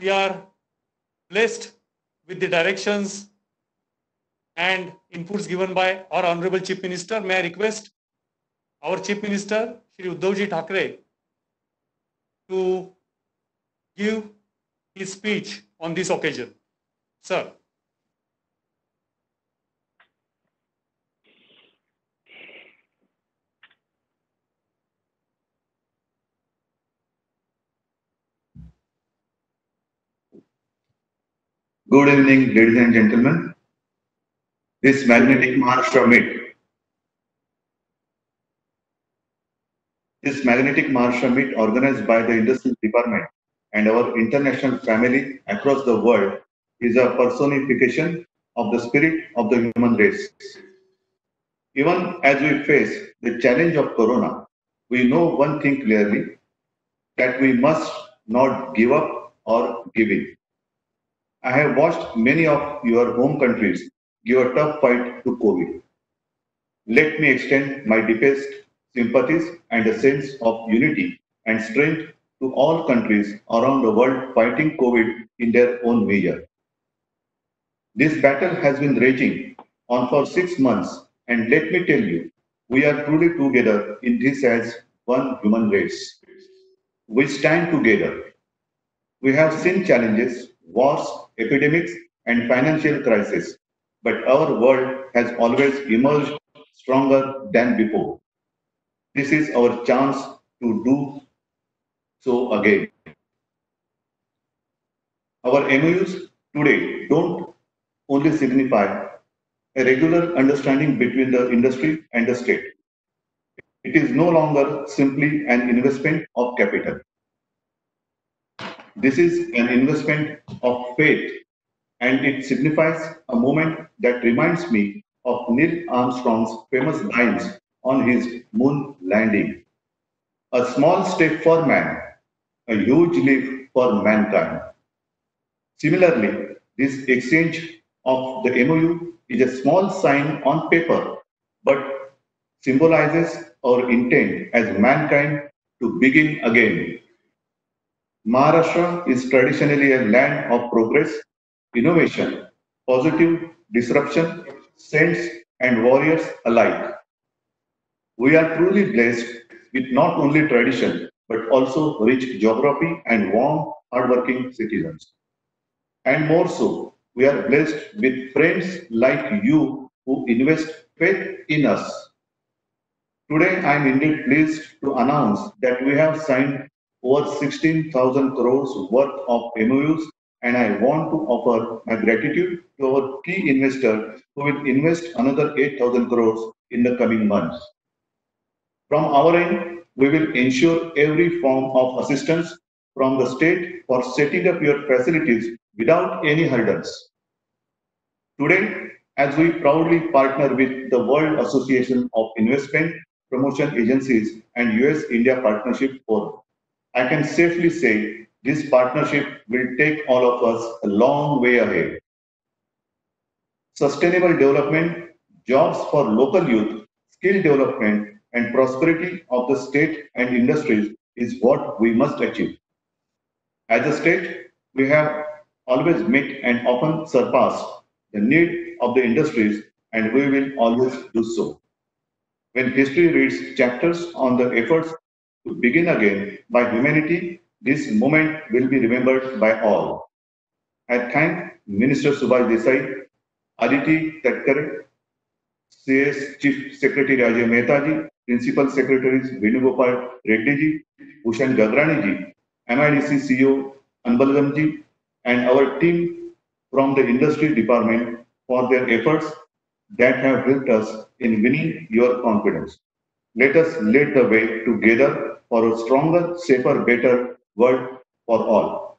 we are blessed with the directions and inputs given by our Honorable Chief Minister. May I request our Chief Minister, Shri Uddhavji Thackeray, to give his speech on this occasion. Sir. Good evening, ladies and gentlemen. This magnetic Maharashtra Meet organized by the Industrial Department and our international family across the world is a personification of the spirit of the human race. Even as we face the challenge of Corona, we know one thing clearly, that we must not give up or give in. I have watched many of your home countries give a tough fight to COVID. Let me extend my deepest sympathies and a sense of unity and strength to all countries around the world fighting COVID in their own measure. This battle has been raging on for 6 months, and let me tell you, we are truly together in this as one human race. We stand together. We have seen challenges, wars, epidemics, and financial crisis, but our world has always emerged stronger than before. This is our chance to do so again. Our MOUs today don't only signify a regular understanding between the industry and the state. It is no longer simply an investment of capital. This is an investment of faith, and it signifies a moment that reminds me of Neil Armstrong's famous lines on his moon landing. A small step for man, a huge leap for mankind. Similarly, this exchange of the MOU is a small sign on paper, but symbolizes our intent as mankind to begin again. Maharashtra is traditionally a land of progress, innovation, positive disruption, saints and warriors alike. We are truly blessed with not only tradition, but also rich geography and warm, hardworking citizens. And more so, we are blessed with friends like you who invest faith in us. Today, I am indeed pleased to announce that we have signed over 16,000 crores worth of MOUs, and I want to offer my gratitude to our key investor who will invest another 8,000 crores in the coming months. From our end, we will ensure every form of assistance from the state for setting up your facilities without any hurdles. Today, as we proudly partner with the World Association of Investment Promotion Agencies and US-India Partnership Forum, I can safely say this partnership will take all of us a long way ahead. Sustainable development, jobs for local youth, skill development, and prosperity of the state and industries is what we must achieve. As a state, we have always met and often surpassed the need of the industries, and we will always do so. When history reads chapters on the efforts to begin again by humanity, this moment will be remembered by all. I thank Minister Subhash Desai, Aditi Tatkare, CS Chief Secretary Ajay Mehta ji, Principal Secretaries Venugopal Reddy ji, Bhushan Gagrani ji, MIDC CEO Anbalgam ji, and our team from the industry department for their efforts that have helped us in winning your confidence. Let us lead the way together for a stronger, safer, better world for all.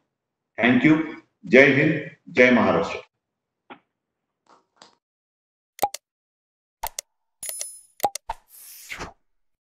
Thank you. Jai Hind, Jai Maharashtra.